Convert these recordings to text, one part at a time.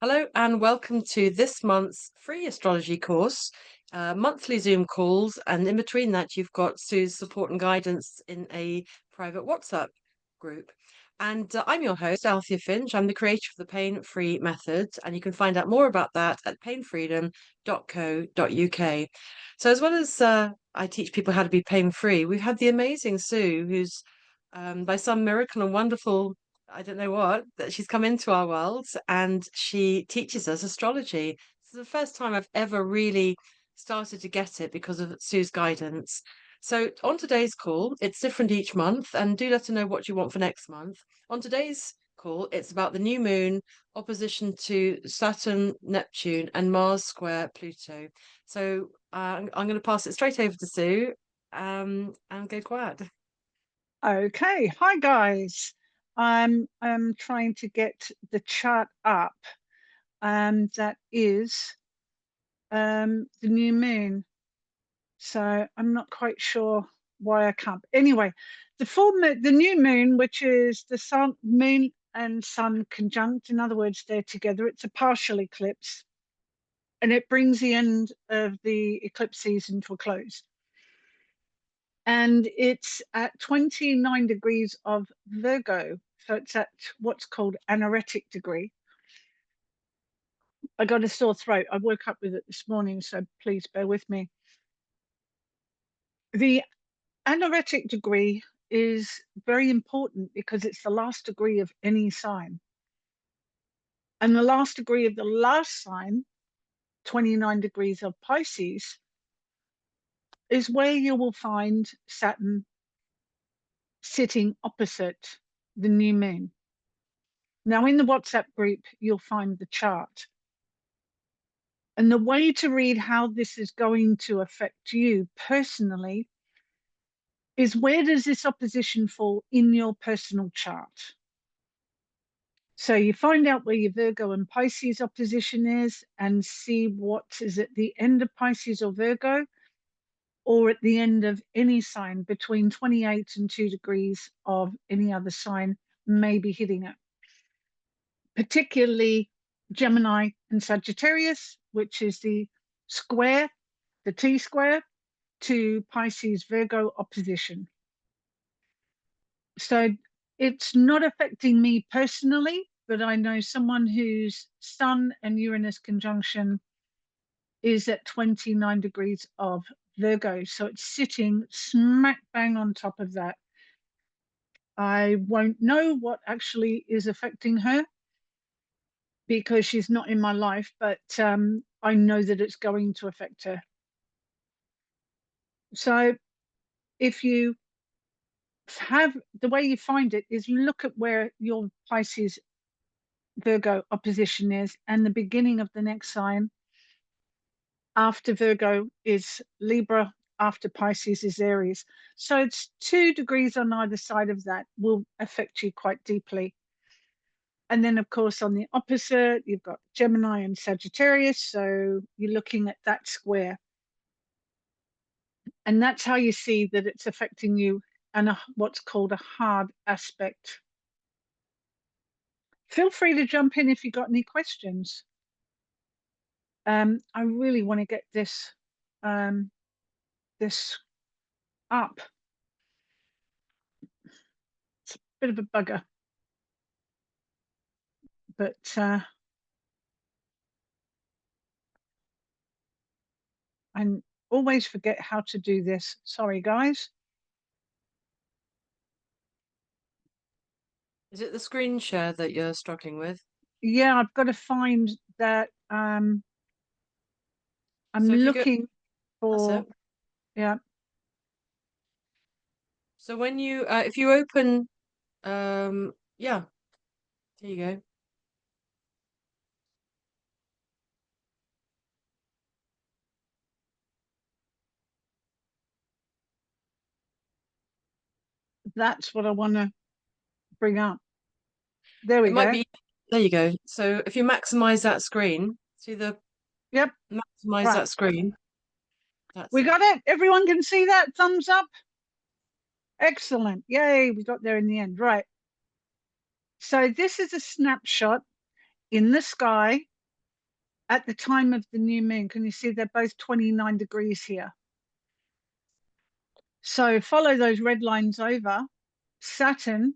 Hello and welcome to this month's free astrology course, monthly Zoom calls, and in between that, you've got Sue's support and guidance in a private WhatsApp group. And I'm your host, Althea Finch. I'm the creator of the PainFree method, and you can find out more about that at painfreedom.co.uk. So, as well as I teach people how to be pain-free, we've had the amazing Sue, who's by some miracle and wonderful I don't know what, that she's come into our world and she teaches us astrology. This is the first time I've ever really started to get it because of Sue's guidance. So, on today's call, it's different each month, and do let her know what you want for next month. On today's call, it's about the new moon opposition to Saturn, Neptune, and Mars square Pluto. So, I'm going to pass it straight over to Sue and go quiet. Okay, hi guys. I'm trying to get the chart up. That is the new moon. So I'm not quite sure why I can't. Anyway, the new moon, which is the moon and sun conjunct. In other words, they're together. It's a partial eclipse, and it brings the end of the eclipse season to a close. And it's at 29 degrees of Virgo. So it's at what's called anaretic degree. I got a sore throat. I woke up with it this morning, so please bear with me. The anaretic degree is very important because it's the last degree of any sign. And the last degree of the last sign, 29 degrees of Pisces, is where you will find Saturn sitting opposite the new moon. Now, in the WhatsApp group, you'll find the chart. And the way to read how this is going to affect you personally is, where does this opposition fall in your personal chart? So you find out where your Virgo and Pisces opposition is and see what is at the end of Pisces or Virgo, or at the end of any sign between 28 and 2 degrees of any other sign may be hitting it. Particularly Gemini and Sagittarius, which is the square, the T square, to Pisces Virgo opposition. So it's not affecting me personally, but I know someone whose Sun and Uranus conjunction is at 29 degrees of Virgo. So it's sitting smack bang on top of that. I won't know what actually is affecting her because she's not in my life, but I know that it's going to affect her. So if you have, the way you find it is look at where your Pisces Virgo opposition is and the beginning of the next sign. After Virgo is Libra, after Pisces is Aries. So it's 2 degrees on either side of that will affect you quite deeply. And then, of course, on the opposite, you've got Gemini and Sagittarius. So you're looking at that square. And that's how you see that it's affecting you and what's called a hard aspect. Feel free to jump in if you've got any questions. I really want to get this this up. It's a bit of a bugger, but I always forget how to do this. Sorry, guys. Is it the screen share that you're struggling with? Yeah, I've got to find that. I'm So if you go, looking that's for, it. yeah, So when you, if you open, yeah, there you go. that's what I want to bring up. There we It might go. be, there you go. So if you maximize that screen, see the Yep, maximize right. that screen. That's We it. got it. Everyone can see that. Thumbs up. Excellent. Yay, we got there in the end. Right. So this is a snapshot in the sky at the time of the new moon. Can you see they're both 29 degrees here? So follow those red lines over. Saturn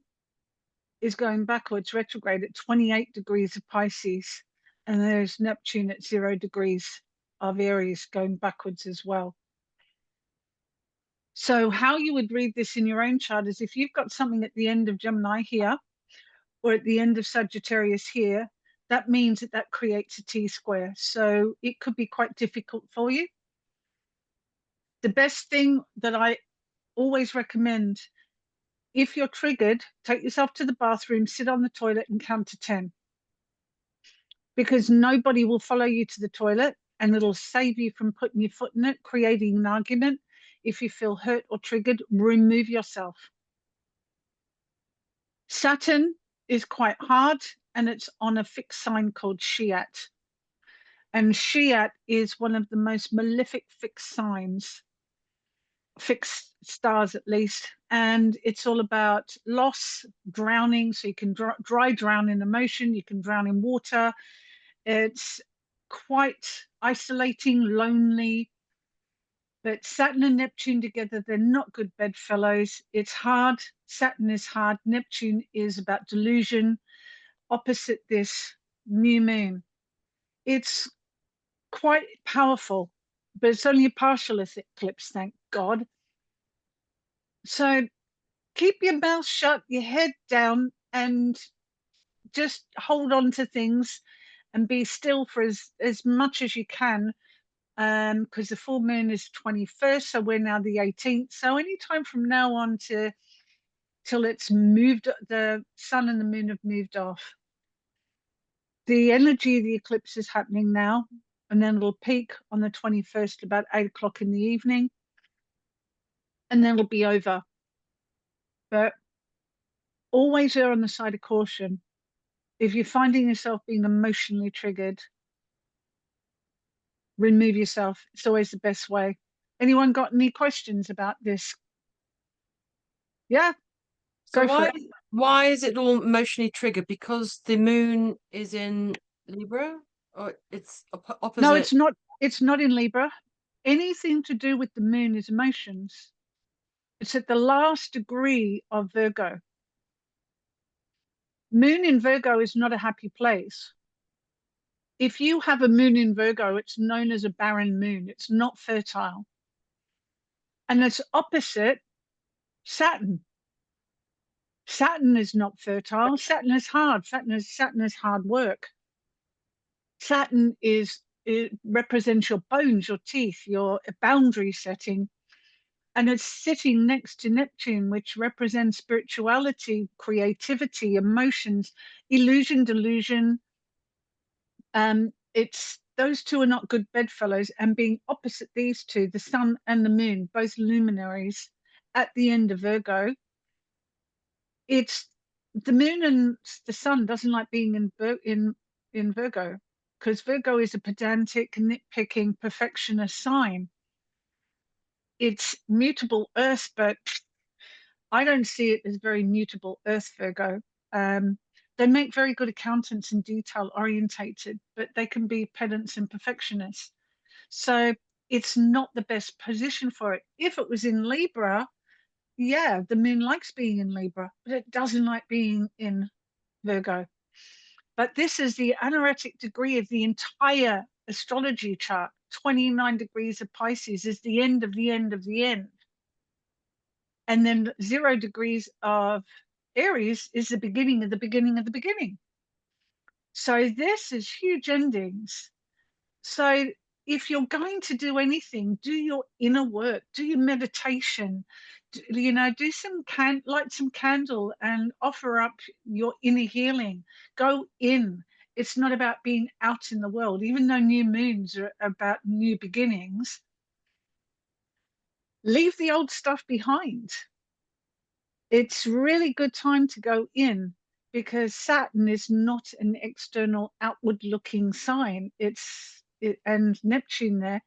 is going backwards, retrograde at 28 degrees of Pisces. And there's Neptune at 0 degrees of Aries going backwards as well. So how you would read this in your own chart is if you've got something at the end of Gemini here, or at the end of Sagittarius here, that means that that creates a T-square. So it could be quite difficult for you. The best thing that I always recommend, if you're triggered, take yourself to the bathroom, sit on the toilet and count to 10. Because nobody will follow you to the toilet, and it'll save you from putting your foot in it, creating an argument. If you feel hurt or triggered, remove yourself. Saturn is quite hard, and it's on a fixed sign called Shiat. And Shiat is one of the most malefic fixed signs, fixed stars at least. And it's all about loss, drowning. So you can dry drown in emotion, you can drown in water. It's quite isolating, lonely. But Saturn and Neptune together, they're not good bedfellows. It's hard. Saturn is hard. Neptune is about delusion, opposite this new moon. It's quite powerful, but it's only a partial eclipse, thank God. So keep your mouth shut, your head down, and just hold on to things and be still for as much as you can, because the full moon is 21st, so we're now the 18th. So anytime from now on till it's moved, the sun and the moon have moved off. The energy of the eclipse is happening now, and then it'll peak on the 21st about 8 o'clock in the evening, and then it'll be over. But always err on the side of caution. If you're finding yourself being emotionally triggered, remove yourself. It's always the best way. Anyone got any questions about this? Yeah, So go for it. why is it all emotionally triggered? Because the moon is in Libra, or it's No, opposite? it's not. It's not in Libra. Anything to do with the moon is emotions. It's at the last degree of Virgo. Moon in Virgo is not a happy place. If you have a moon in Virgo, it's known as a barren moon. It's not fertile. And it's opposite Saturn. Saturn is not fertile. Saturn is hard. Saturn is hard work. Saturn it represents your bones, your teeth, your boundary setting, and it's sitting next to Neptune, which represents spirituality, creativity, emotions, illusion, delusion. It's those two are not good bedfellows, and being opposite these two, the sun and the moon, both luminaries, at the end of Virgo, it's the moon and the sun doesn't like being in Virgo, because Virgo is a pedantic, nitpicking, perfectionist sign. It's mutable Earth, but I don't see it as very mutable Earth, Virgo. Um, they make very good accountants and detail orientated, but they can be pedants and perfectionists. So it's not the best position for it. If it was in Libra, yeah, the moon likes being in Libra, but it doesn't like being in Virgo. But this is the anoretic degree of the entire astrology chart. 29 degrees of Pisces is the end of the end of the end. And then 0 degrees of Aries is the beginning of the beginning of the beginning. So this is huge endings. So if you're going to do anything, do your inner work, do your meditation, do some light some candle and offer up your inner healing. Go in. It's not about being out in the world, even though new moons are about new beginnings. Leave the old stuff behind. It's really good time to go in, because Saturn is not an external outward looking sign. And Neptune there.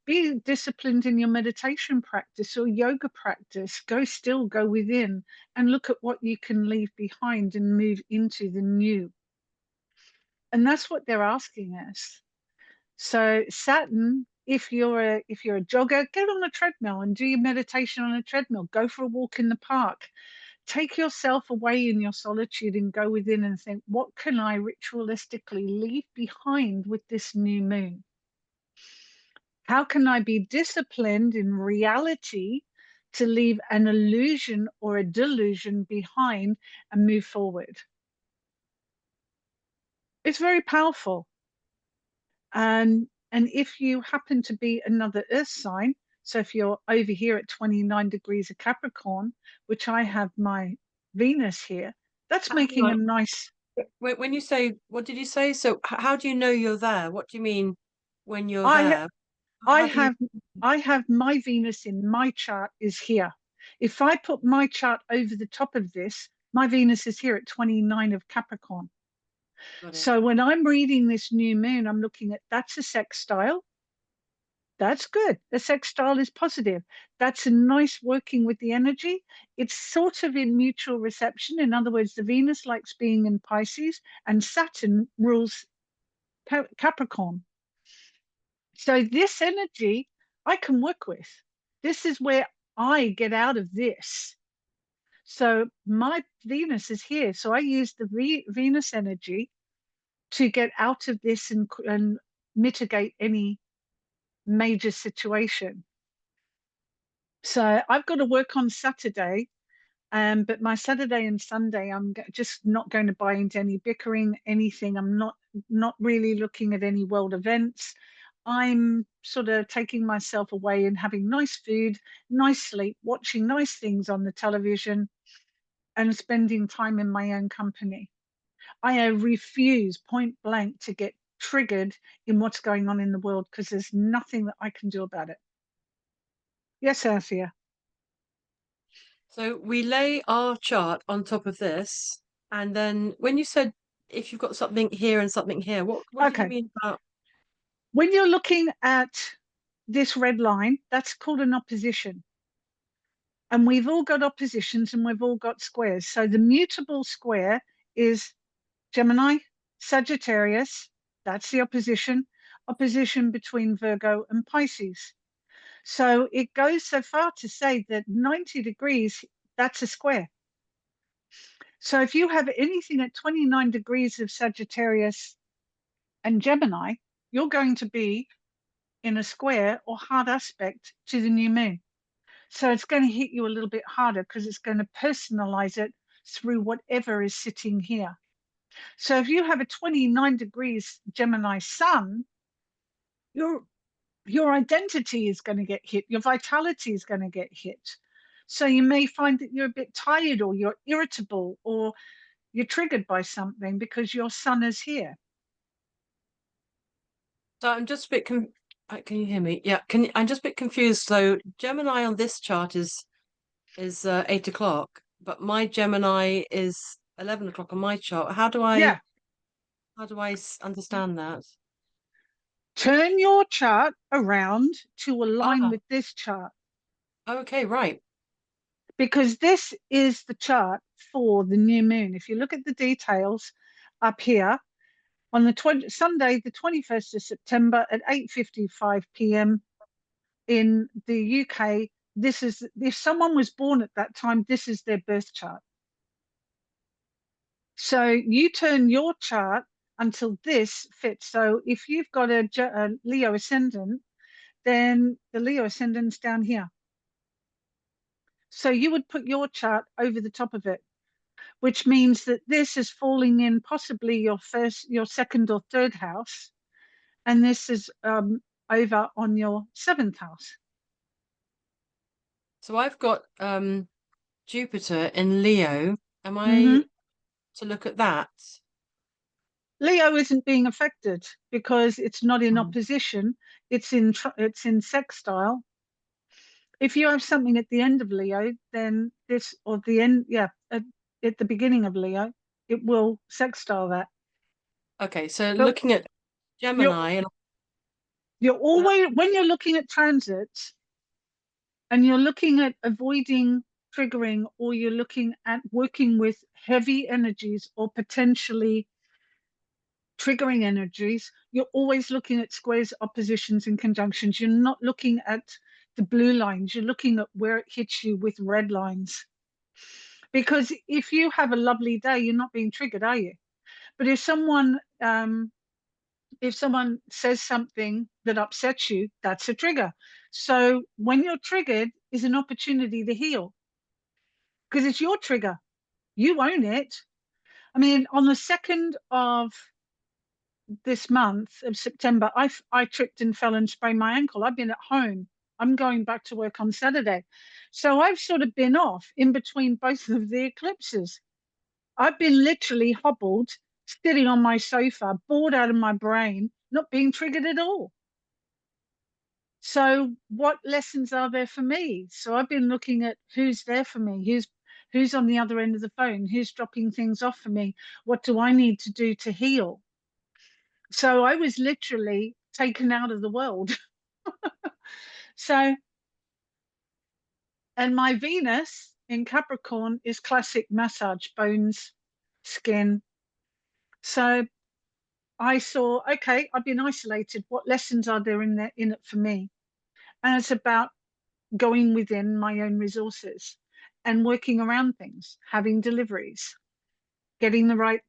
Be disciplined in your meditation practice or yoga practice. Go still, go within and look at what you can leave behind and move into the new. And that's what they're asking us. So Saturn, if you're a jogger, get on a treadmill and do your meditation on a treadmill. Go for a walk in the park. Take yourself away in your solitude and go within and think, what can I ritualistically leave behind with this new moon? How can I be disciplined in reality to leave an illusion or a delusion behind and move forward? It's very powerful. And if you happen to be another earth sign, so if you're over here at 29 degrees of Capricorn, which I have my Venus here, that's Hang making a on. nice. When you say, what did you say? So how do you know you're there? What do you mean when you're I there? I How do you? have I have my Venus in my chart is here. If I put my chart over the top of this, my Venus is here at 29 of Capricorn. Got it. So when I'm reading this new moon, I'm looking at that's a sextile. That's good. The sextile is positive. That's a nice working with the energy. It's sort of in mutual reception. In other words, the Venus likes being in Pisces and Saturn rules Capricorn. So this energy I can work with. This is where I get out of this. So my Venus is here. So I use the Venus energy to get out of this and mitigate any major situation. So I've got to work on Saturday, but my Saturday and Sunday, I'm just not going to buy into any bickering, anything. I'm not really looking at any world events. I'm sort of taking myself away and having nice food, nice sleep, watching nice things on the television, and spending time in my own company. I refuse point blank to get triggered in what's going on in the world because there's nothing that I can do about it. Yes, Althea. So we lay our chart on top of this, and then when you said if you've got something here and something here, what did you Okay. mean about? When you're looking at this red line, that's called an opposition. And we've all got oppositions and we've all got squares. So the mutable square is Gemini, Sagittarius, that's the opposition between Virgo and Pisces. So it goes so far to say that 90 degrees, that's a square. So if you have anything at 29 degrees of Sagittarius and Gemini, you're going to be in a square or hard aspect to the new moon. So it's going to hit you a little bit harder because it's going to personalize it through whatever is sitting here. So if you have a 29 degrees Gemini sun, your your identity is going to get hit, your vitality is going to get hit. So you may find that you're a bit tired or you're irritable or you're triggered by something because your sun is here. So I'm just a bit can you hear me? Yeah, I'm just a bit confused. So Gemini on this chart is 8 o'clock, but my Gemini is 11 o'clock on my chart. Yeah. How do I understand that? Turn your chart around to align Ah, with this chart okay, right. because this is the chart for the new moon. If you look at the details up here, on the Sunday, the 21st of September at 8:55 p.m. in the UK. This is if someone was born at that time, this is their birth chart. So you turn your chart until this fits. So if you've got a Leo ascendant, then the Leo ascendant's down here. So you would put your chart over the top of it, which means that this is falling in possibly your second or third house, and this is over on your seventh house. So I've got Jupiter in Leo. Am Mm-hmm. I to look at that? Leo isn't being affected because it's not in Mm. opposition. It's in sextile. If you have something at the end of Leo, then this or the end, yeah, at the beginning of Leo, it will sextile that. Okay, so But looking at you're Gemini and you're always when you're looking at transits and you're looking at avoiding triggering or you're looking at working with heavy energies or potentially triggering energies, you're always looking at squares, oppositions, and conjunctions. You're not looking at the blue lines, you're looking at where it hits you with red lines. Because if you have a lovely day, you're not being triggered, are you? But if someone says something that upsets you, that's a trigger. So when you're triggered is an opportunity to heal because it's your trigger. You own it. I mean, on the 2nd of this month of September, I tripped and fell and sprained my ankle. I've been at home. I'm going back to work on Saturday. So I've sort of been off in between both of the eclipses. I've been literally hobbled, sitting on my sofa, bored out of my brain, not being triggered at all. So what lessons are there for me? So I've been looking at who's there for me, who's on the other end of the phone, who's dropping things off for me, what do I need to do to heal? So I was literally taken out of the world. So, and my Venus in Capricorn is classic massage, bones, skin. So I saw, okay, I've been isolated. What lessons are there in it for me? And it's about going within my own resources and working around things, having deliveries, getting the right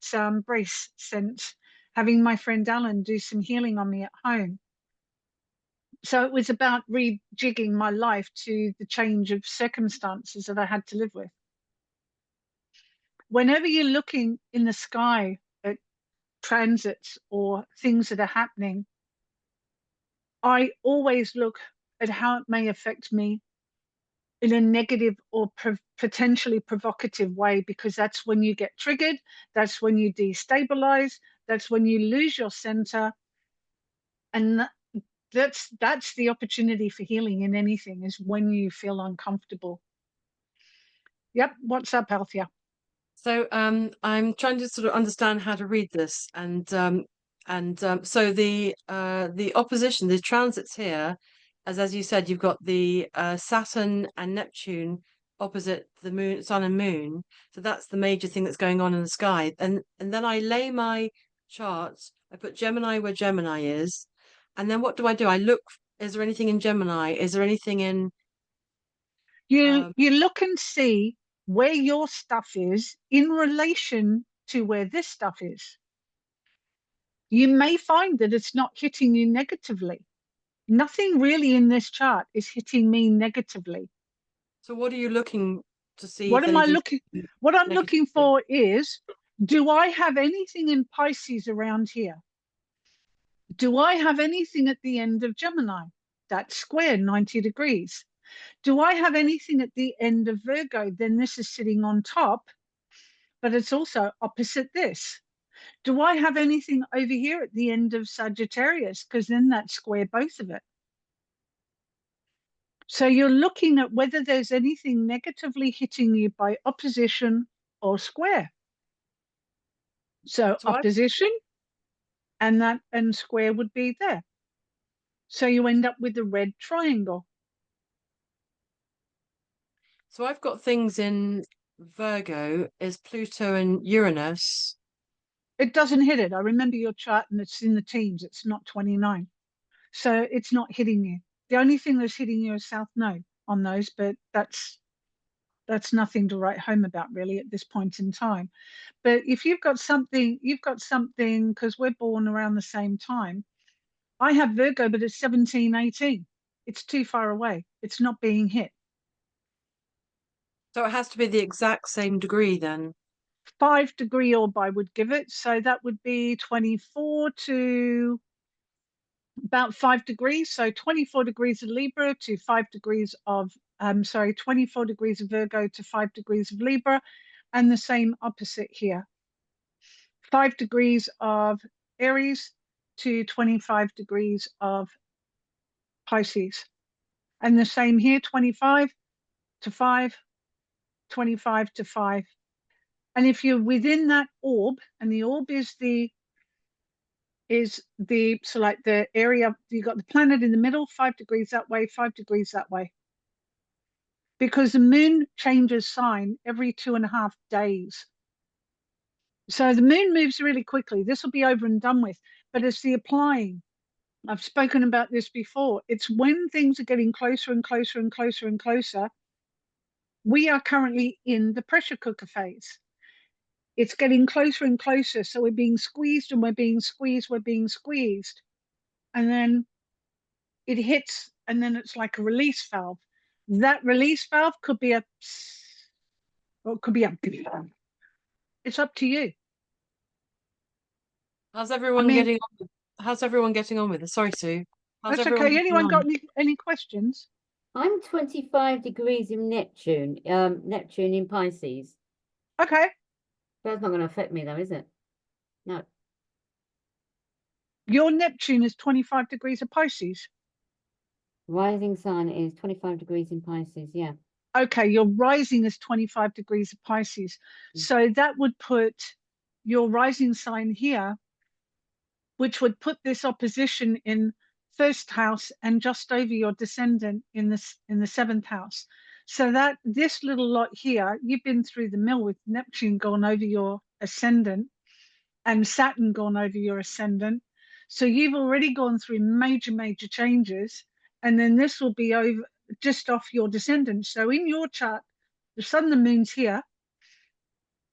brace sent, having my friend Alan do some healing on me at home. So it was about rejigging my life to the change of circumstances that I had to live with. Whenever you're looking in the sky at transits or things that are happening, I always look at how it may affect me in a negative or potentially provocative way, because that's when you get triggered, that's when you destabilize, that's when you lose your center, and that's the opportunity for healing in anything, is when you feel uncomfortable. Yep. What's up, Althea? So I'm trying to sort of understand how to read this, and so the opposition, the transits here, as you said, you've got the Saturn and Neptune opposite the moon, sun and moon. So that's the major thing that's going on in the sky. And then I lay my charts. I put Gemini where Gemini is, and then what do I do? I look. Is there anything in Gemini? Is there anything in You look and see where your stuff is in relation to where this stuff is. You may find that it's not hitting you negatively. Nothing really in this chart is hitting me negatively. So what are you looking to see What if am I anything's looking? What I'm negative? looking for is, do I have anything in Pisces around here? Do I have anything at the end of Gemini? That's square 90 degrees. Do I have anything at the end of Virgo? Then this is sitting on top, but it's also opposite this. Do I have anything over here at the end of Sagittarius? Because then that's square both of it. So you're looking at whether there's anything negatively hitting you by opposition or square. So So I've opposition and square would be there. So you end up with a red triangle. so I've got things in Virgo is Pluto and Uranus. It doesn't hit it. I remember your chart and it's in the teens. It's not 29. So it's not hitting you. The only thing that's hitting you is South Node on those, but that's nothing to write home about really at this point in time. But if you've got something because we're born around the same time. I have Virgo, but it's 1718. It's too far away. It's not being hit. So it has to be the exact same degree then. 5 degree orb I would give it. So that would be 24 to about 5 degrees. So 24 degrees of Libra to 5 degrees of 24 degrees of Virgo to 5 degrees of Libra, and the same opposite here. 5 degrees of Aries to 25 degrees of Pisces. And the same here, 25 to 5, 25 to 5. And if you're within that orb, and the orb is the so like the area, you got the planet in the middle, 5 degrees that way, 5 degrees that way. Because the moon changes sign every 2.5 days. So the moon moves really quickly. This will be over and done with. But it's the applying. I've spoken about this before. It's when things are getting closer and closer and closer and closer. We are currently in the pressure cooker phase. It's getting closer and closer. So we're being squeezed and we're being squeezed, we're being squeezed. And then it hits, and then it's like a release valve. That release valve could be a, or it could be a, it's up to you. How's I everyone mean, getting on how's everyone getting on with it? Sorry, Sue. How's that's everyone okay. getting Anyone got on? any questions? I'm 25 degrees in Neptune, Neptune in Pisces. Okay. That's not going to affect me though, is it? No. Your Neptune is 25 degrees of Pisces. Rising sign is 25 degrees in Pisces, yeah. Okay, your rising is 25 degrees of Pisces. So that would put your rising sign here, which would put this opposition in first house and just over your descendant in the seventh house. So that this little lot here, you've been through the mill with Neptune gone over your ascendant and Saturn gone over your ascendant. So you've already gone through major, major changes. And then this will be over just off your descendant. So in your chart, the sun, the moon's here,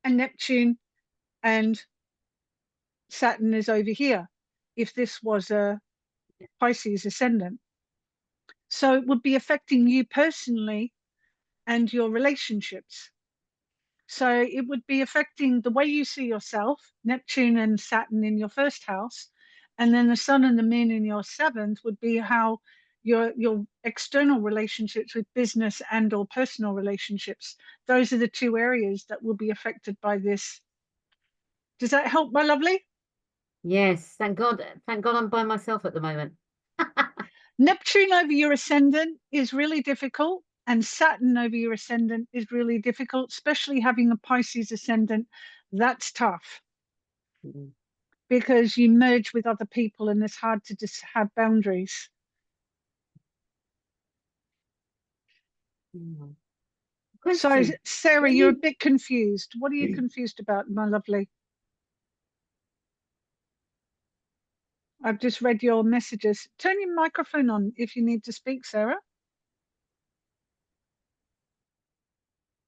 and Neptune and Saturn is over here. If this was a Pisces ascendant. So it would be affecting you personally and your relationships. So it would be affecting the way you see yourself, Neptune and Saturn in your first house, and then the sun and the moon in your seventh would be how your external relationships with business and or personal relationships. Those are the two areas that will be affected by this. Does that help, my lovely? Yes, thank God. Thank God I'm by myself at the moment. Neptune over your ascendant is really difficult, and Saturn over your ascendant is really difficult, especially having a Pisces ascendant. That's tough Mm. because you merge with other people and it's hard to just have boundaries. Mm. So, Question. Sarah, When you're a you bit confused. What are you confused about, my lovely? I've just read your messages. Turn your microphone on if you need to speak, Sarah.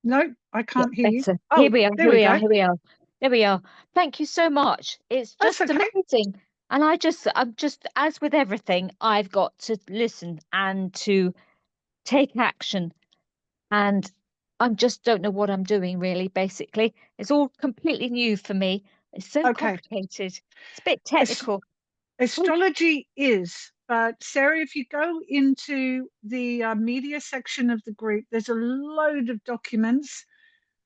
No, I Yeah, can't hear you. better. Here Oh, we are, there here we we are, go. here we are. There we are. Thank you so much. It's That's just okay. amazing. And I'm just, as with everything, I've got to listen and to take action. And I just don't know what I'm doing, really, basically. It's all completely new for me. It's so Okay. complicated. It's a bit As technical. Ooh. astrology is, but Sarah, if you go into the media section of the group, there's a load of documents.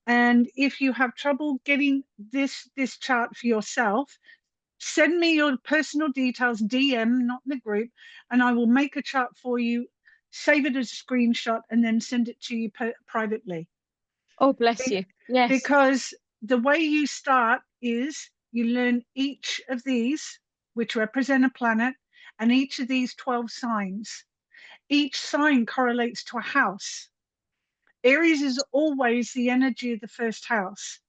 And if you have trouble getting this chart for yourself, send me your personal details, DM, not in the group, and I will make a chart for you, save it as a screenshot, and then send it to you privately. Oh, bless you. Yes. Because the way you start is you learn each of these, which represent a planet, and each of these 12 signs. Each sign correlates to a house. Aries is always the energy of the first house.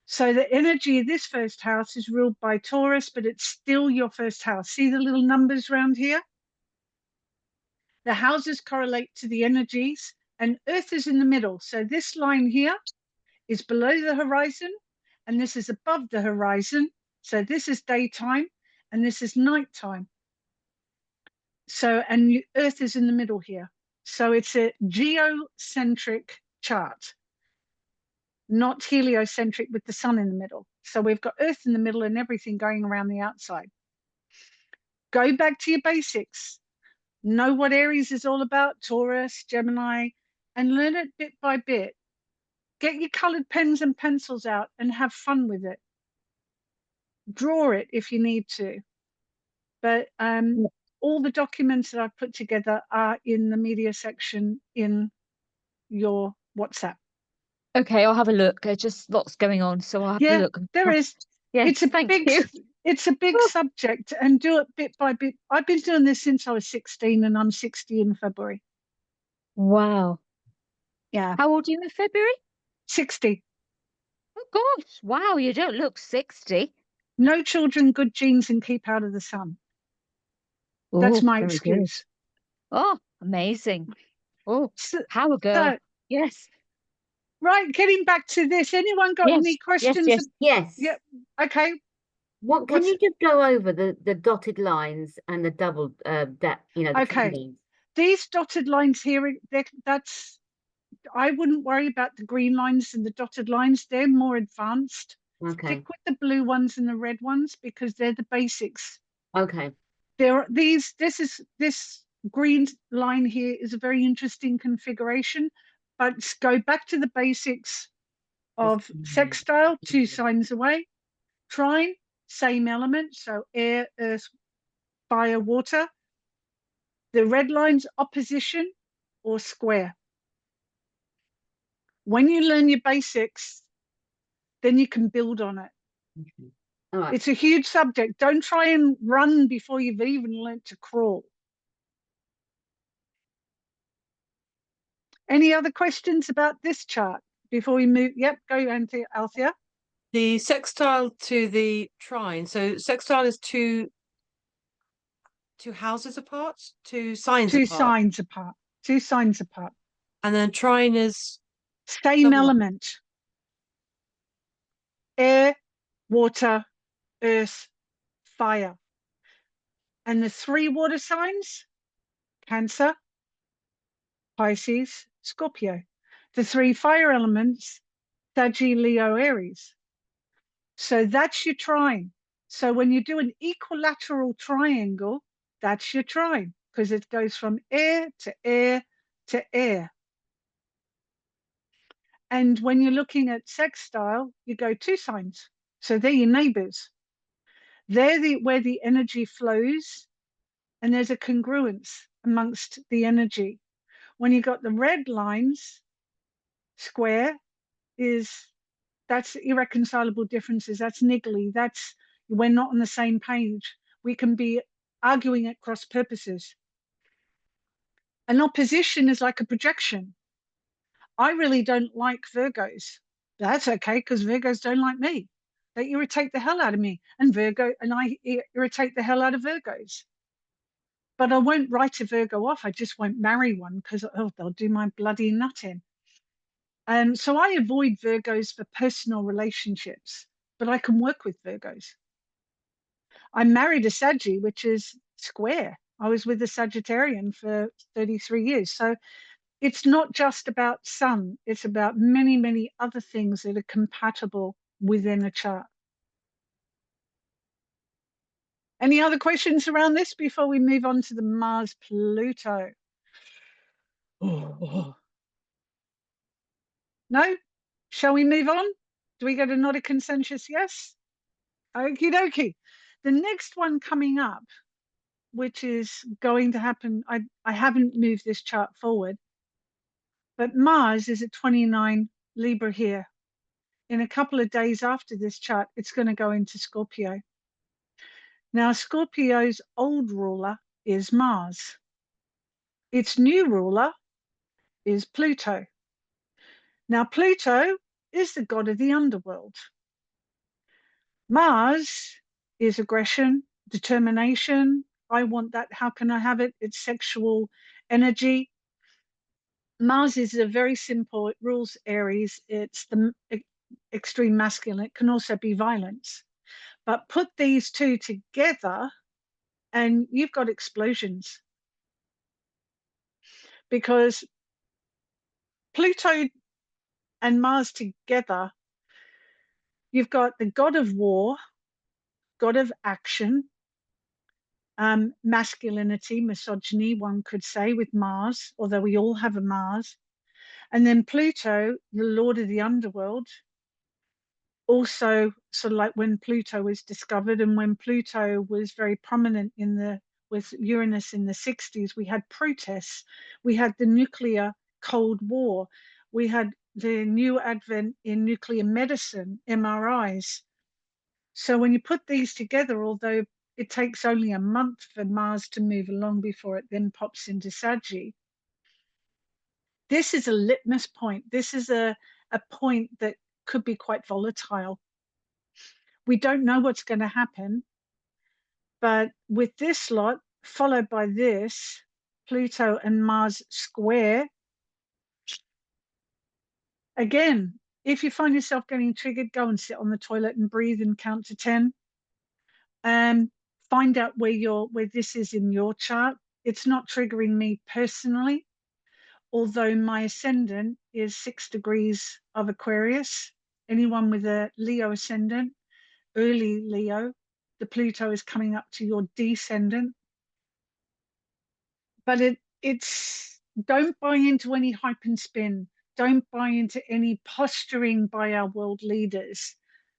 So the energy of this first house is ruled by Taurus, but it's still your first house. See the little numbers around here? The houses correlate to the energies, and Earth is in the middle. So this line here is below the horizon, and this is above the horizon. So this is daytime, and this is nighttime. So, and Earth is in the middle here. So it's a geocentric chart, not heliocentric with the sun in the middle. So we've got Earth in the middle and everything going around the outside. Go back to your basics. Know what Aries is all about, Taurus, Gemini, and learn it bit by bit. Get your colored pens and pencils out and have fun with it. Draw it if you need to. But Yeah. all the documents that I've put together are in the media section in your WhatsApp. Okay, I'll have a look. There's just lots going on, so I'll have a Yeah, look. there is. Yes, It's a thank big you. it's a big Oh, subject, and do it bit by bit. I've been doing this since I was 16 and I'm 60 in February. wow. Yeah, How old are you in February? 60. gosh, wow, you don't look 60. No children, good genes, and keep out of the sun. That's Oh, my very good. excuse. Oh, amazing. Oh, So, power girl. so, Yes. right, getting back to this. Anyone got any Yes. Yes. questions? Yes. Yes. Yeah. Okay. What can What's you just go over the dotted lines and the double that the okay? triangles? These dotted lines here, that's, I wouldn't worry about the green lines and the dotted lines. They're more advanced. Okay. Stick with the blue ones and the red ones because they're the basics. Okay. This green line here is a very interesting configuration, but go back to the basics of sextile, 2 signs away, trine, same element, so air, earth, fire, water. The red line's opposition or square. When you learn your basics, then you can build on it. Okay. All right. It's a huge subject. Don't try and run before you've even learnt to crawl. Any other questions about this chart before we move? Yep, go, Althea. The sextile to the trine. So sextile is two houses apart, two signs 2 apart, signs apart. 2 signs apart. and then trine is Same double up. element. Air, water, earth, fire. And the 3 water signs, Cancer, Pisces, Scorpio. The 3 fire elements, Sagittarius, Leo, Aries. So that's your trine. So when you do an equilateral triangle, that's your trine because it goes from air to air to air. And when you're looking at sextile, you go 2 signs. So they're your neighbors. They're where the energy flows, and there's a congruence amongst the energy. When you got the red lines, square that's irreconcilable differences. That's niggly. That's we're not on the same page. We can be arguing at cross purposes. An opposition is like a projection. I really don't like Virgos. That's okay because Virgos don't like me. They irritate the hell out of me, and I irritate the hell out of Virgos. But I won't write a Virgo off. I just won't marry one because they'll do my bloody nut in. So I avoid Virgos for personal relationships, but I can work with Virgos. I married a Saggy, which is square. I was with a Sagittarian for 33 years. So it's not just about sun, it's about many, many other things that are compatible within a chart. Any other questions around this before we move on to the Mars Pluto? Oh. No? Shall we move on? Do we get a nod of consensus? Yes? Okie dokie. The next one coming up, which is going to happen, I haven't moved this chart forward, but Mars is at 29 Libra here. In a couple of days after this chart, it's going to go into Scorpio. Now, Scorpio's old ruler is Mars. Its new ruler is Pluto. Now, Pluto is the god of the underworld. Mars is aggression, determination. I want that. How can I have it? It's sexual energy. Mars is a very simple. It rules Aries. It's the extreme masculine. It can also be violence. But put these two together and you've got explosions. Because Pluto and Mars together, you've got the god of war, god of action, masculinity, misogyny, one could say, with Mars, although we all have a Mars. And then Pluto, the lord of the underworld, also sort of like when Pluto was discovered and when Pluto was very prominent with Uranus in the 60s, we had protests, we had the nuclear Cold War, we had the new advent in nuclear medicine, MRIs. So when you put these together, although it takes only a month for Mars to move along before it then pops into Saggy, this is a litmus point. This is a point that could be quite volatile. We don't know what's going to happen, but with this lot, followed by this, Pluto and Mars square, again, if you find yourself getting triggered, go and sit on the toilet and breathe and count to 10. Find out where this is in your chart. It's not triggering me personally, although my ascendant is 6 degrees of Aquarius. Anyone with a Leo ascendant, early Leo, the Pluto is coming up to your descendant. But it's don't buy into any hype and spin. Don't buy into any posturing by our world leaders.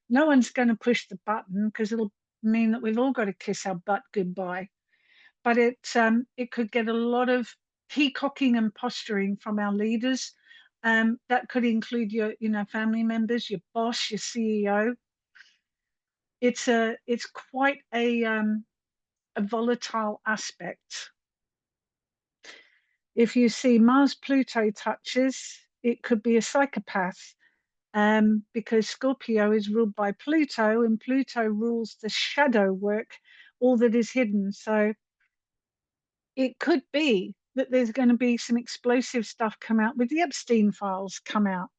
No one's going to push the button because it'll mean that we've all got to kiss our butt goodbye. But it could get a lot of peacocking and posturing from our leaders. That could include your family members, your boss, your CEO. It's quite a volatile aspect. If you see Mars-Pluto touches, it could be a psychopath, because Scorpio is ruled by Pluto, and Pluto rules the shadow work, all that is hidden. So it could be that there's going to be some explosive stuff come out with the Epstein files come out.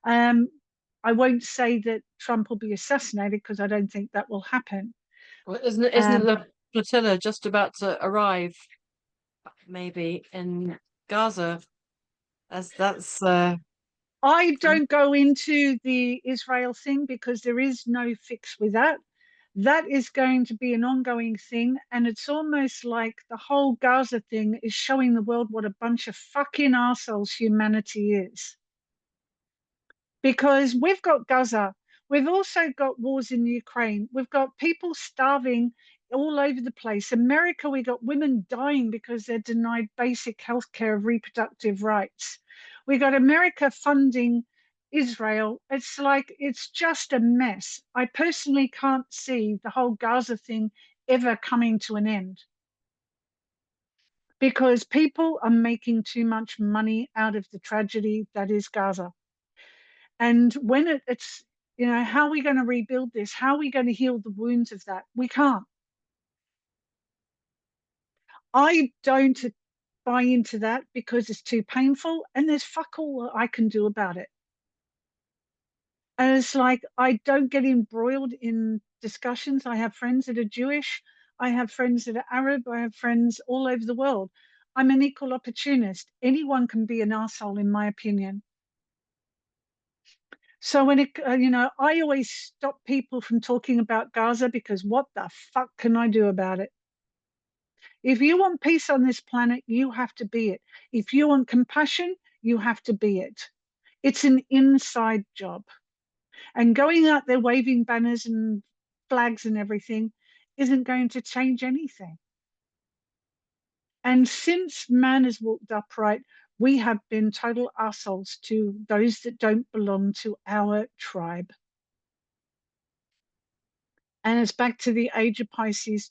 I won't say that Trump will be assassinated because I don't think that will happen. Well, isn't the flotilla just about to arrive, maybe in Gaza? That's I don't go into the Israel thing because there is no fix with that. That is going to be an ongoing thing. And it's almost like the whole Gaza thing is showing the world what a bunch of fucking assholes humanity is. Because we've got Gaza, we've also got wars in Ukraine, we've got people starving all over the place. America, we got women dying because they're denied basic healthcare of reproductive rights. We got America funding Israel. It's like, it's just a mess. I personally can't see the whole Gaza thing ever coming to an end because people are making too much money out of the tragedy that is Gaza. And when it's, how are we going to rebuild this? How are we going to heal the wounds of that? We can't. I don't buy into that because it's too painful and there's fuck all I can do about it. And it's like, I don't get embroiled in discussions. I have friends that are Jewish. I have friends that are Arab. I have friends all over the world. I'm an equal opportunist. Anyone can be an arsehole, in my opinion. So when I always stop people from talking about Gaza because what the fuck can I do about it? If you want peace on this planet, you have to be it. If you want compassion, you have to be it. It's an inside job. And going out there waving banners and flags and everything isn't going to change anything. And since man has walked upright, we have been total assholes to those that don't belong to our tribe. And it's back to the age of Pisces,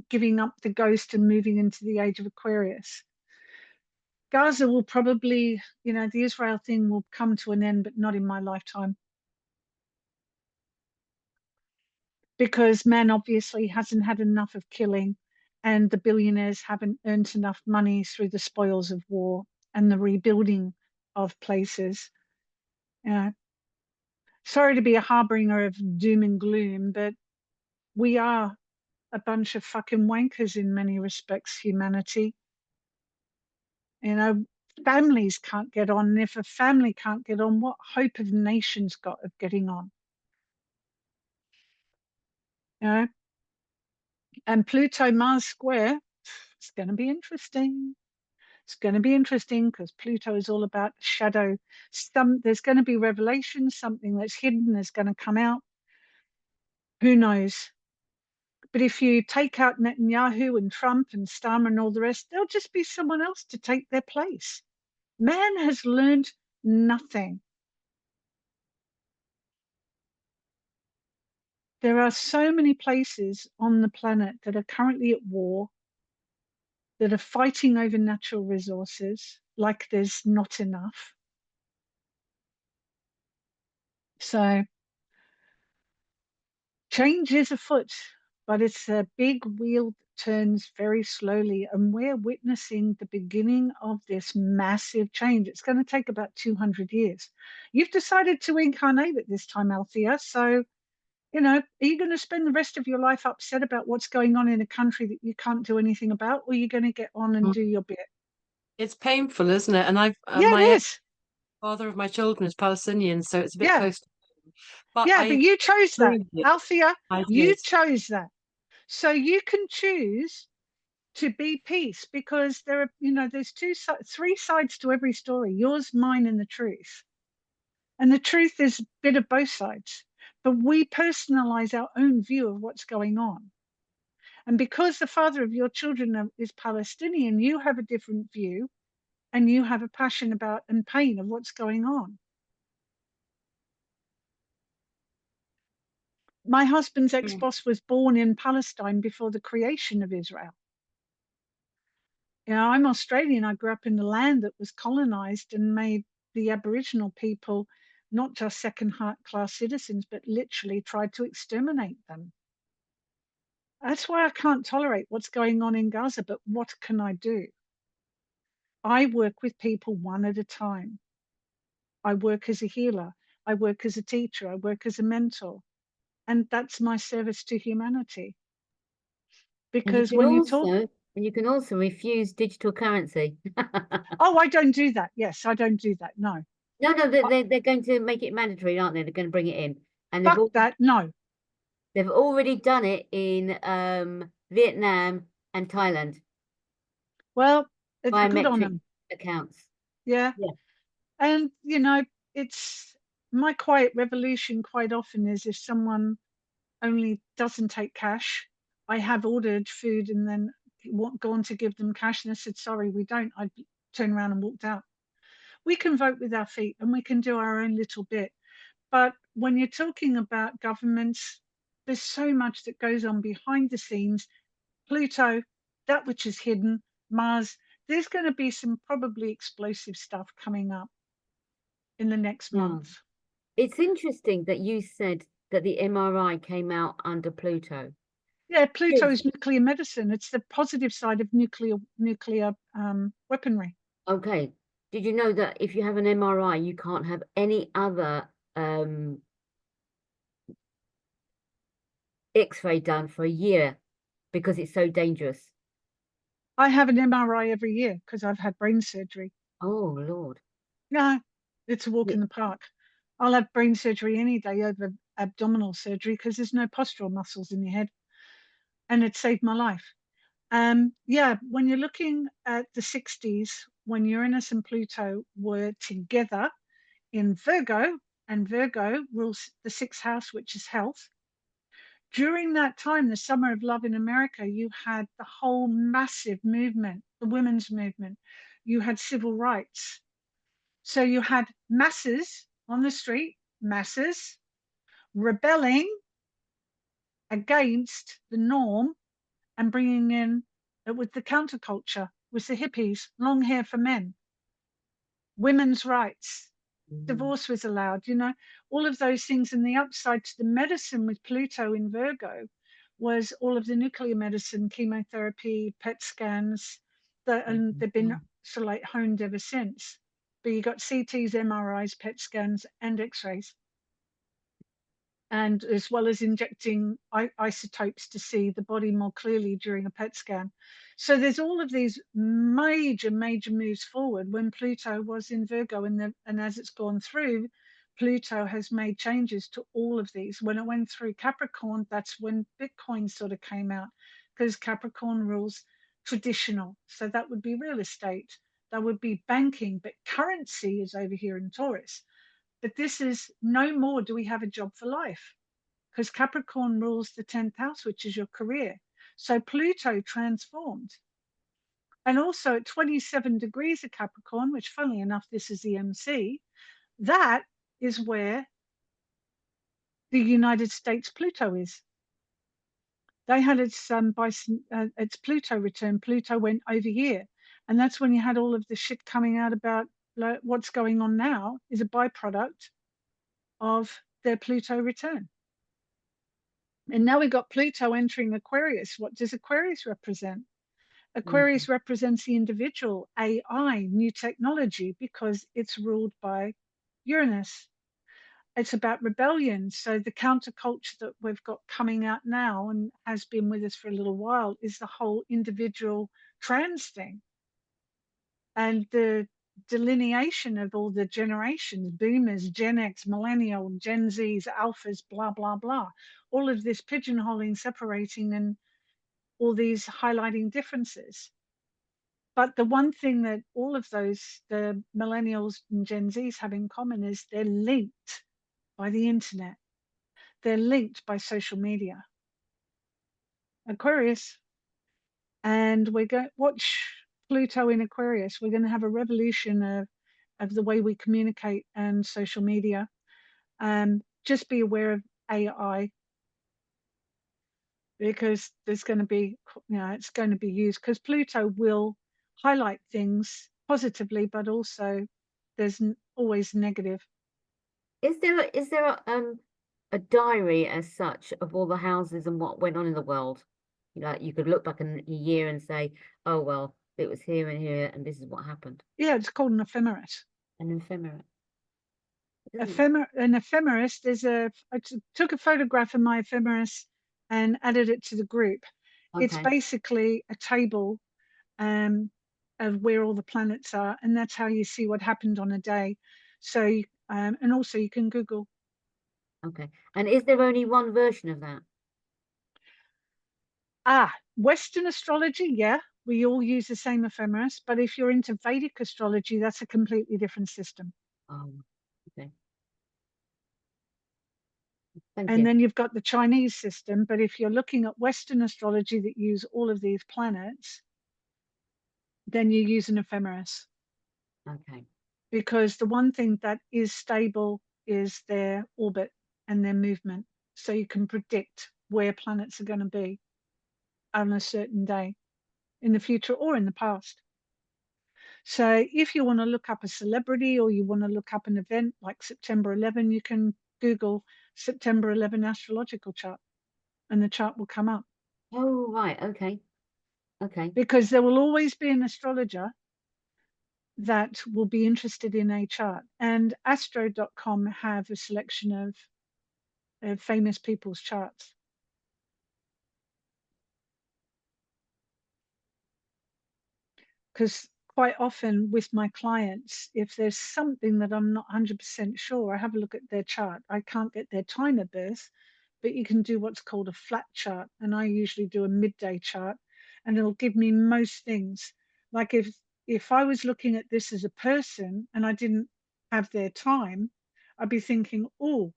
giving up the ghost and moving into the age of Aquarius. Gaza will probably, the Israel thing will come to an end, but not in my lifetime. Because man obviously hasn't had enough of killing, and the billionaires haven't earned enough money through the spoils of war and the rebuilding of places. Sorry to be a harbinger of doom and gloom, but we are a bunch of fucking wankers in many respects, humanity. Families can't get on. And if a family can't get on, what hope have nations got of getting on? And Pluto Mars square, it's going to be interesting. It's going to be interesting because Pluto is all about shadow. There's going to be revelation, something that's hidden is going to come out. Who knows? But if you take out Netanyahu and Trump and Starmer and all the rest, there'll just be someone else to take their place. Man has learned nothing. There are so many places on the planet that are currently at war, that are fighting over natural resources like there's not enough. So change is afoot, but it's a big wheel that turns very slowly. And we're witnessing the beginning of this massive change. It's going to take about 200 years. You've decided to incarnate at this time, Althea. So, you know, are you going to spend the rest of your life upset about what's going on in a country that you can't do anything about, or are you going to get on and do your bit? It's painful, isn't it? And I've Yeah, it my is. father of my children is Palestinian, so it's a bit Yeah, close. But yeah, but I you chose that, agree with you. Althea. I You did. chose that. So you can choose to be peace, because there are, you know, there's three sides to every story: yours, mine, and the truth. And the truth is a bit of both sides, but we personalize our own view of what's going on. And because the father of your children is Palestinian, you have a different view, and you have a passion about and pain of what's going on. My husband's ex-boss was born in Palestine before the creation of Israel. You know, I'm Australian. I grew up in the land that was colonized and made the Aboriginal people not just second-class citizens, but literally tried to exterminate them. That's why I can't tolerate what's going on in Gaza, but what can I do? I work with people one at a time. I work as a healer. I work as a teacher. I work as a mentor. And that's my service to humanity. And you Because can when you talk, also refuse digital currency. oh, I don't do that. Yes, I don't do that. No. No, they're going to make it mandatory, aren't they? They're going to bring it in, and Fuck that. No. they've already done it in Vietnam and Thailand. Well, it's good on Biometric them. accounts. Yeah. Yeah. And, you know, it's my quiet revolution quite often is if someone only doesn't take cash, I have ordered food and then gone to give them cash and they said, sorry, we don't. I turned around and walked out. We can vote with our feet and we can do our own little bit. But when you're talking about governments, there's so much that goes on behind the scenes. Pluto, that which is hidden, Mars, there's going to be some probably explosive stuff coming up in the next month. It's interesting that you said that the MRI came out under Pluto. Yeah, Pluto is nuclear medicine. It's the positive side of nuclear weaponry. Okay. Did you know that if you have an MRI, you can't have any other X-ray done for a year because it's so dangerous? I have an MRI every year because I've had brain surgery. Oh, Lord. Yeah, it's a walk in the park. I'll have brain surgery any day over abdominal surgery because there's no postural muscles in your head. And it saved my life. Yeah, when you're looking at the 60s, when Uranus and Pluto were together in Virgo, and Virgo rules the sixth house, which is health. During that time, the summer of love in America, you had the whole massive movement, the women's movement. You had civil rights. So you had masses on the street, masses rebelling against the norm and bringing in, it was the counterculture, was the hippies, long hair for men, women's rights, divorce was allowed, you know, all of those things. And the upside to the medicine with Pluto in Virgo was all of the nuclear medicine, chemotherapy, PET scans, and they've been sort of like honed ever since. But you got CTs, MRIs, PET scans, and X-rays. And as well as injecting isotopes to see the body more clearly during a PET scan. So there's all of these major moves forward when Pluto was in Virgo, and as it's gone through, Pluto has made changes to all of these. When it went through Capricorn, that's when Bitcoin sort of came out, because Capricorn rules traditional. So that would be real estate, that would be banking, but currency is over here in Taurus. But this is no more do we have a job for life, because Capricorn rules the 10th house, which is your career. So Pluto transformed. And also at 27 degrees of Capricorn, which funnily enough, this is the MC, that is where the United States Pluto is. They had its Pluto return. Pluto went over here. And that's when you had all of the shit coming out about what's going on now is a byproduct of their Pluto return. And now we've got Pluto entering Aquarius. What does Aquarius represent? Aquarius represents the individual, AI, new technology, because it's ruled by Uranus. It's about rebellion. So the counterculture that we've got coming out now and has been with us for a little while is the whole individual trans thing. And the delineation of all the generations, boomers, Gen X, millennial, Gen Zs, alphas, blah, blah, blah. All of this pigeonholing, separating, and all these highlighting differences. But the one thing that all of those, the millennials and Gen Zs have in common is they're linked by the internet. They're linked by social media. Aquarius. And we're going to watch Pluto in Aquarius. We're going to have a revolution of the way we communicate and social media. Just be aware of AI, because there's going to be, it's going to be used, because Pluto will highlight things positively, but also there's always negative. Is there a diary as such of all the houses and what went on in the world? Like you could look back in a year and say, oh well, it was here and here, and this is what happened. Yeah, it's called an ephemeris. An ephemeris. An ephemeris. I took a photograph of my ephemeris and added it to the group. Okay. It's basically a table of where all the planets are, and that's how you see what happened on a day. So, and also you can Google. Okay. And is there only one version of that? Western astrology, yeah, we all use the same ephemeris, but if you're into Vedic astrology, that's a completely different system. Oh, okay. Thank And you. then you've got the Chinese system, but if you're looking at Western astrology that use all of these planets, then you use an ephemeris. Okay. Because the one thing that is stable is their orbit and their movement. So you can predict where planets are going to be on a certain day in the future or in the past. So if you want to look up a celebrity or you want to look up an event like September 11, you can Google September 11 astrological chart and the chart will come up. Oh, right. Okay. Okay. Because there will always be an astrologer that will be interested in a chart. And astro.com have a selection of famous people's charts. Because quite often with my clients, if there's something that I'm not 100% sure, I have a look at their chart. I can't get their time of birth, but you can do what's called a flat chart. And I usually do a midday chart, and it'll give me most things. Like if I was looking at this as a person and I didn't have their time, I'd be thinking, oh,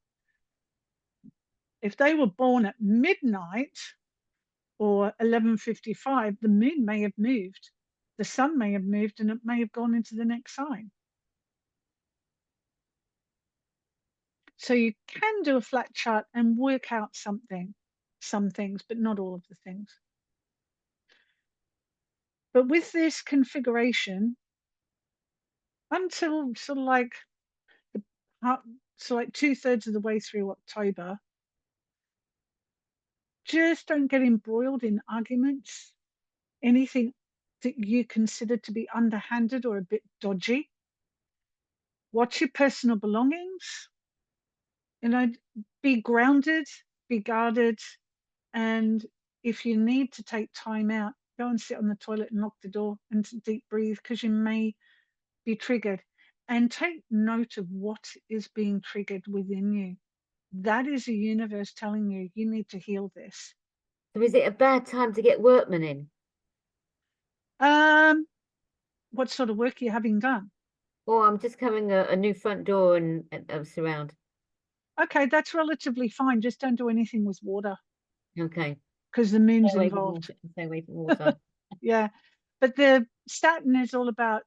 if they were born at midnight or 11:55, the moon may have moved, the sun may have moved, and it may have gone into the next sign. So you can do a flat chart and work out some things, but not all of the things. But with this configuration, until sort of like so like 2/3 of the way through October, just don't get embroiled in arguments. Anything that you consider to be underhanded or a bit dodgy. Watch your personal belongings. Be grounded, be guarded, and if you need to take time out, go and sit on the toilet and lock the door and deep breathe, because you may be triggered. And take note of what is being triggered within you. That is the universe telling you you need to heal this. So is it a bad time to get workmen in? What sort of work are you having done? Or I'm just having a new front door and surround. Okay, that's relatively fine. Just don't do anything with water, Okay. because the moon's Stay away from involved. water. Stay away from water. Yeah, but the Saturn is all about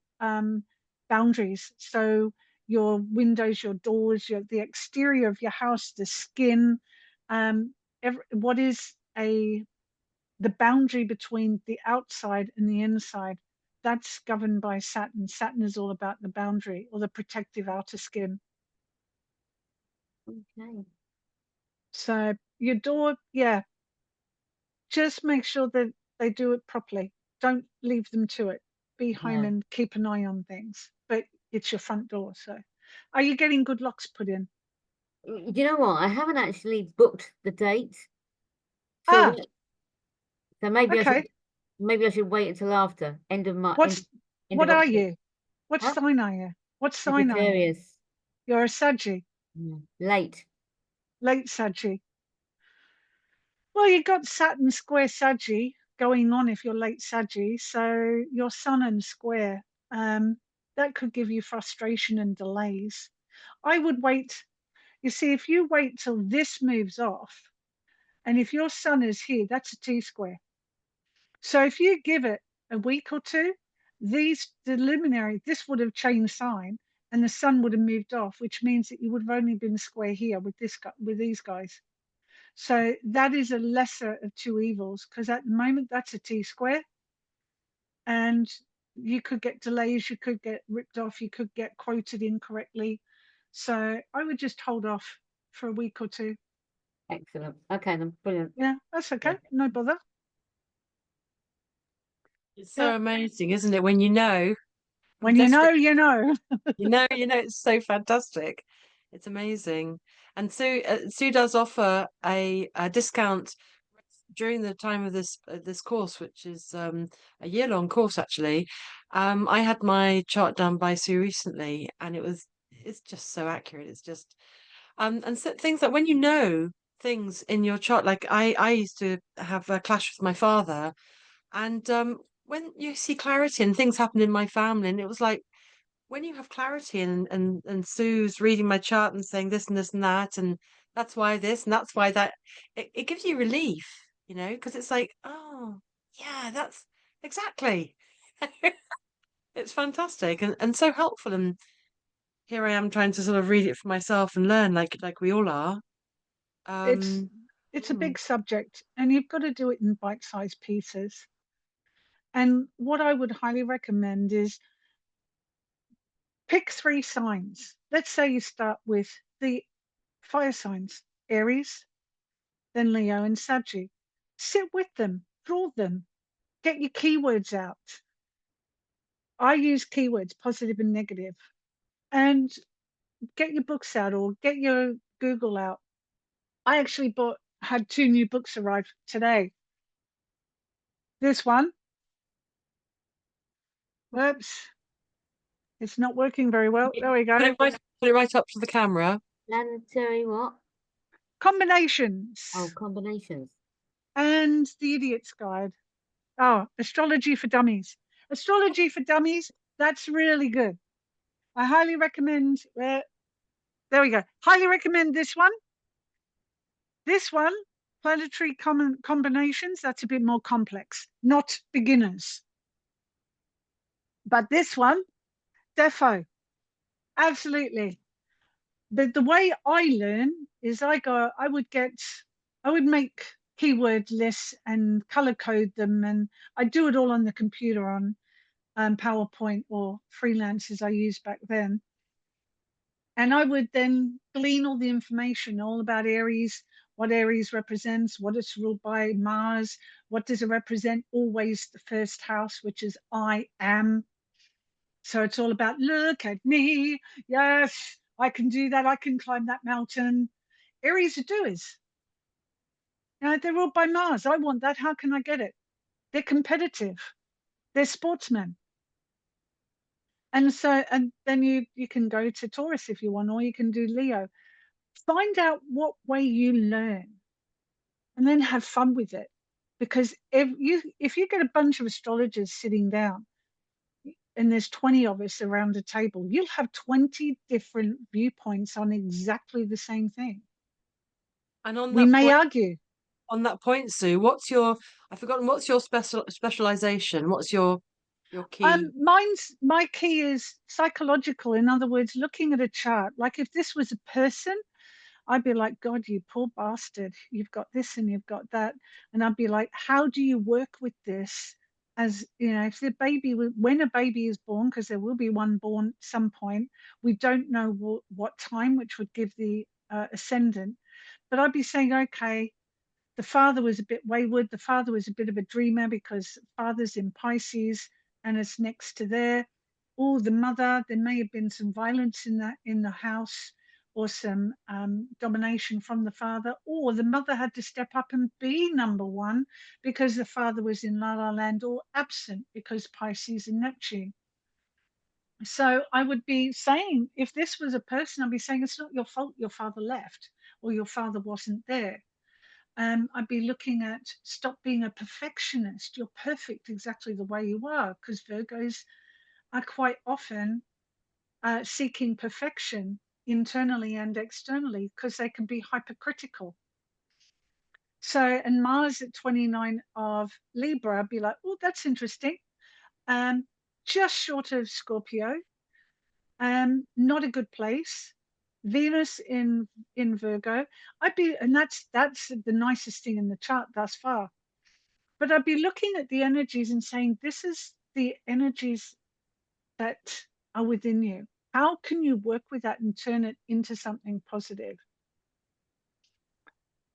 boundaries. So your windows, your doors, the exterior of your house, the skin, what is the boundary between the outside and the inside, that's governed by Saturn. Saturn is all about the boundary or the protective outer skin. Okay. So your door, yeah, just make sure that they do it properly. Don't leave them to it. Be home Yeah. and keep an eye on things. But it's your front door. So are you getting good locks put in? You know what? I haven't actually booked the date for Ah, it. So maybe okay. I should wait until after What's end of what are October. you? What Huh? sign are you? What sign are you? Sagittarius. You're a Saggy, Yeah. Late. late Saggy. Well, you've got Saturn square Saggy going on if you're late Saggy. So your Sun and square, um, that could give you frustration and delays. I would wait. You see, if you wait till this moves off, and if your Sun is here, that's a T square. So if you give it a week or two, the luminary, this would have changed sign, and the Sun would have moved off, which means that you would have only been square here with with these guys. So that is a lesser of two evils, because at the moment that's a T square, and you could get delays, you could get ripped off, you could get quoted incorrectly. So I would just hold off for a week or two. Excellent. Okay, then brilliant. Yeah, that's Yeah. okay. No bother. It's Yeah. so amazing, isn't it? When you know, I'm When you know, desperate. you know. It's so fantastic. It's amazing. And Sue does offer a discount during the time of this course, which is a year-long course actually. I had my chart done by Sue recently, and it's just so accurate. It's just and so things that when you know things in your chart, like I used to have a clash with my father, and when you see clarity and things happen in my family, and it was like when you have clarity and Sue's reading my chart and saying this and this and that, and that's why this and that's why that, it gives you relief, because it's like, oh, yeah, that's exactly. It's fantastic and so helpful. And here I am trying to sort of read it for myself and learn like we all are. it's Um, it's a mm. big subject, and you've got to do it in bite-sized pieces. And what I would highly recommend is pick 3 signs. Let's say you start with the fire signs, Aries, then Leo and Sagittarius. Sit with them, draw them, get your keywords out. I use keywords, positive and negative, and get your books out or get your Google out. I actually had 2 new books arrive today. This one, whoops, it's not working very well. There we Put go. it right up to the camera. Planetary what? Oh, Combinations combinations. and the Idiot's Guide. Oh, Astrology for Dummies. Astrology for Dummies, that's really good. I highly recommend, there we go. Highly recommend this one. This one, Planetary Combinations, that's a bit more complex, not beginners. But this one, defo, absolutely. But the way I learn is I would make keyword lists and color code them, and I do it all on the computer on PowerPoint or freelances I used back then. And I would then glean all the information all about Aries, what Aries represents, what it's ruled by Mars, what does it represent? Always the first house, which is I am. So it's all about look at me. Yes, I can do that. I can climb that mountain. Aries are doers. They're ruled by Mars. I want that. How can I get it? They're competitive. They're sportsmen. And then you can go to Taurus if you want, or you can do Leo. Find out what way you learn and then have fun with it. Because if you get a bunch of astrologers sitting down and there's 20 of us around a table, you'll have 20 different viewpoints on exactly the same thing. And on We that may point, argue. Sue, I've forgotten, what's your specialization? What's your key? My key is psychological. In other words, looking at a chart. Like if this was a person, I'd be like, God, you poor bastard. You've got this and you've got that. And I'd be like, how do you work with this? As you know, when a baby is born, because there will be one born at some point, we don't know what time, which would give the ascendant. But I'd be saying, okay, the father was a bit wayward. The father was a bit of a dreamer because father's in Pisces and it's next to there. Or the mother, there may have been some violence in the house, or some domination from the father, or the mother had to step up and be number one because the father was in La La Land or absent because Pisces and Neptune. So I would be saying, if this was a person, I'd be saying it's not your fault your father left or your father wasn't there. I'd be looking at, stop being a perfectionist. You're perfect exactly the way you are, because Virgos are quite often seeking perfection internally and externally because they can be hypercritical. So, and Mars at 29 of Libra, I'd be like, oh, that's interesting. Just short of Scorpio, not a good place. Venus in Virgo, I'd be, and that's the nicest thing in the chart thus far. But I'd be looking at the energies and saying, this is the energies that are within you. How can you work with that and turn it into something positive?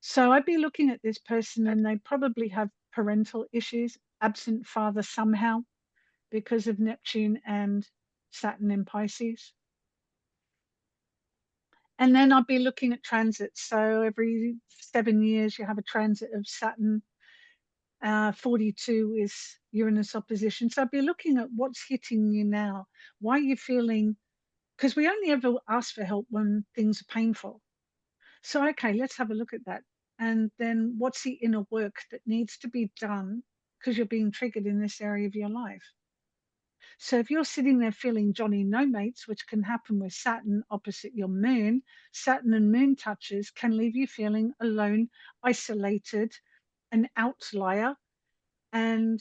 So I'd be looking at this person and they probably have parental issues, absent father somehow because of Neptune and Saturn in Pisces. And then I'd be looking at transits. So every 7 years you have a transit of Saturn. 42 is Uranus opposition. So I'd be looking at what's hitting you now. Why are you feeling, because we only ever ask for help when things are painful. So, okay, let's have a look at that. And then what's the inner work that needs to be done because you're being triggered in this area of your life? So if you're sitting there feeling Johnny no mates, which can happen with Saturn opposite your moon, Saturn and moon touches can leave you feeling alone, isolated, an outlier, and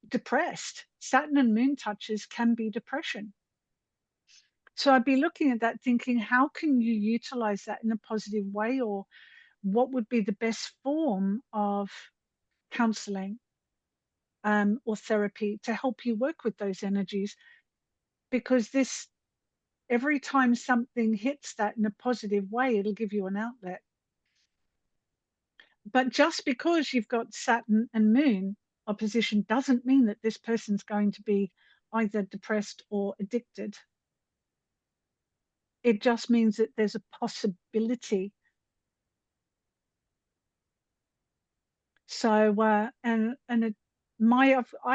depressed. Saturn and moon touches can be depression. So I'd be looking at that thinking, how can you utilize that in a positive way, or what would be the best form of counseling or therapy to help you work with those energies? Because this, every time something hits that in a positive way, it'll give you an outlet. But just because you've got Saturn and moon opposition doesn't mean that this person's going to be either depressed or addicted. It just means that there's a possibility. So, I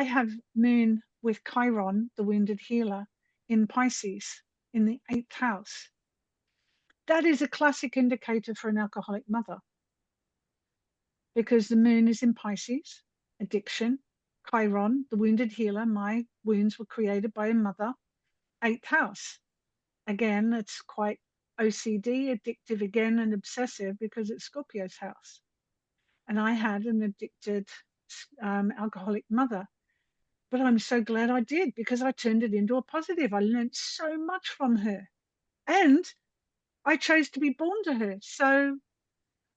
have moon with Chiron, the wounded healer, in Pisces in the 8th house. That is a classic indicator for an alcoholic mother, because the moon is in Pisces, addiction. Chiron, the wounded healer, my wounds were created by a mother, 8th house. Again, it's quite OCD, addictive again, and obsessive because it's Scorpio's house. And I had an addicted alcoholic mother. But I'm so glad I did, because I turned it into a positive. I learned so much from her. And I chose to be born to her. So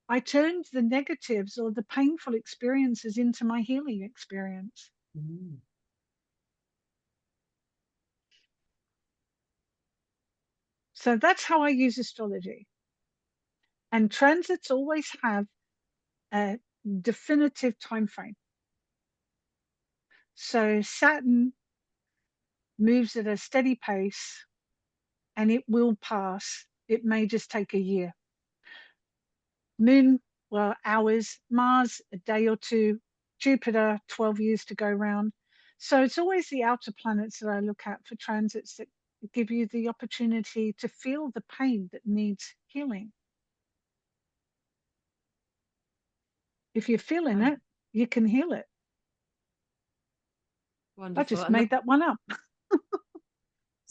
I turned the negatives or the painful experiences into my healing experience. Mm. So that's how I use astrology. And transits always have a definitive time frame. So Saturn moves at a steady pace and it will pass. It may just take a year. Moon, well, hours. Mars, a day or two. Jupiter, 12 years to go round. So it's always the outer planets that I look at for transits that give you the opportunity to feel the pain that needs healing. If you're feeling it, you can heal it. Wonderful. I just And made that one up.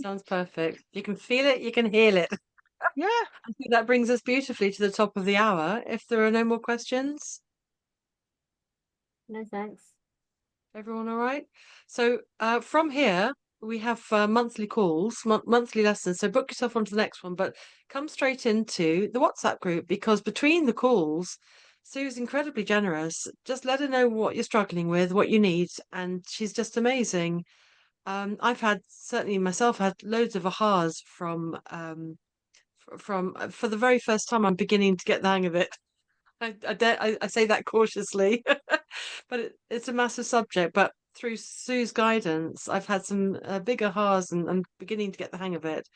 sounds perfect. You can feel it, you can heal it. Yeah. I think that brings us beautifully to the top of the hour. If there are no more questions, No, thanks. everyone all right? So from here, we have monthly calls, monthly lessons. So book yourself onto the next one, but come straight into the WhatsApp group, because between the calls, Sue's incredibly generous. Just let her know what you're struggling with, what you need, and she's just amazing. I've had, certainly myself, had loads of ahas from for the very first time, I'm beginning to get the hang of it. I say that cautiously, but it's a massive subject. But through Sue's guidance, I've had some big ahas, and I'm beginning to get the hang of it.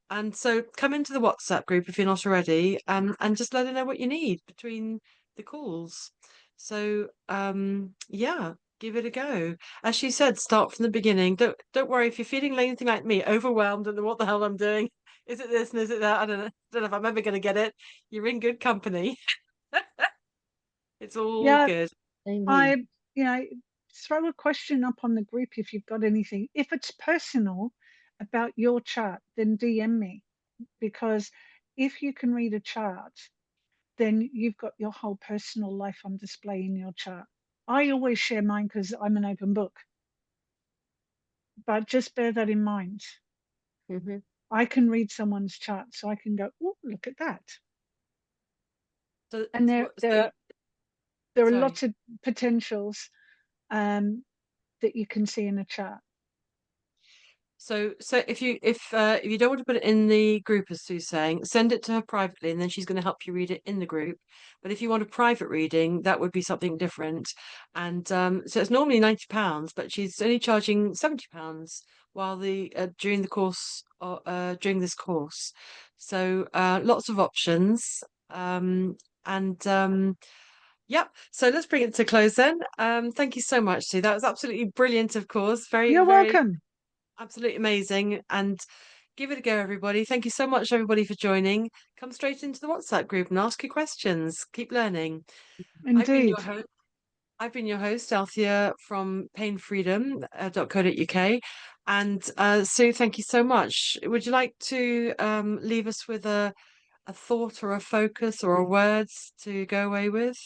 And so come into the WhatsApp group if you're not already, and just let her know what you need between the calls. So yeah, give it a go. As she said, start from the beginning. Don't worry if you're feeling anything like me, overwhelmed and what the hell I'm doing. Is it this and is it that? I don't know if I'm ever going to get it. You're in good company. It's all Yeah, good. Same I, here. you know, throw a question up on the group if you've got anything. If it's personal about your chart, then DM me, because if you can read a chart, then you've got your whole personal life on display in your chart. I always share mine because I'm an open book, but just bear that in mind. Hmm. I can read someone's chart, so I can go, oh, look at that. So, And there are sorry. lots of potentials that you can see in a chart. So if you don't want to put it in the group, as Sue's saying, send it to her privately, and then she's going to help you read it in the group. But if you want a private reading, that would be something different. And so it's normally £90, but she's only charging £70 while during the course during this course. So lots of options. And Yep. So let's bring it to close then. Thank you so much, Sue. That was absolutely brilliant, of course. Very, You're very welcome. absolutely amazing. And give it a go, everybody. Thank you so much, everybody, for joining. Come straight into the WhatsApp group and ask your questions. Keep learning. I've been Indeed. your host. I've been your host, Althea from painfreedom.co.uk. And Sue, thank you so much. Would you like to leave us with a thought or a focus or a words to go away with?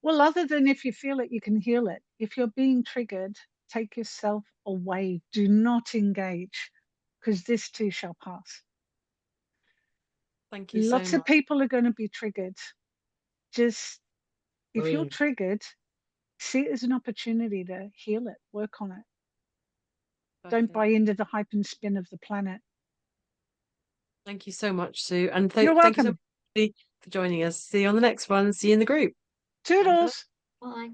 Well, other than if you feel it, you can heal it. If you're being triggered, take yourself away. Do not engage, because this too shall pass. Thank you so Lots of much. people are going to be triggered. Just if you're Breathe. triggered, see it as an opportunity to heal it, work on it. Don't buy Perfect. into the hype and spin of the planet. Thank you so much, Sue. And You're thank you so welcome. much for joining us. See you on the next one. See you in the group. Bye for now. Toodles. Bye.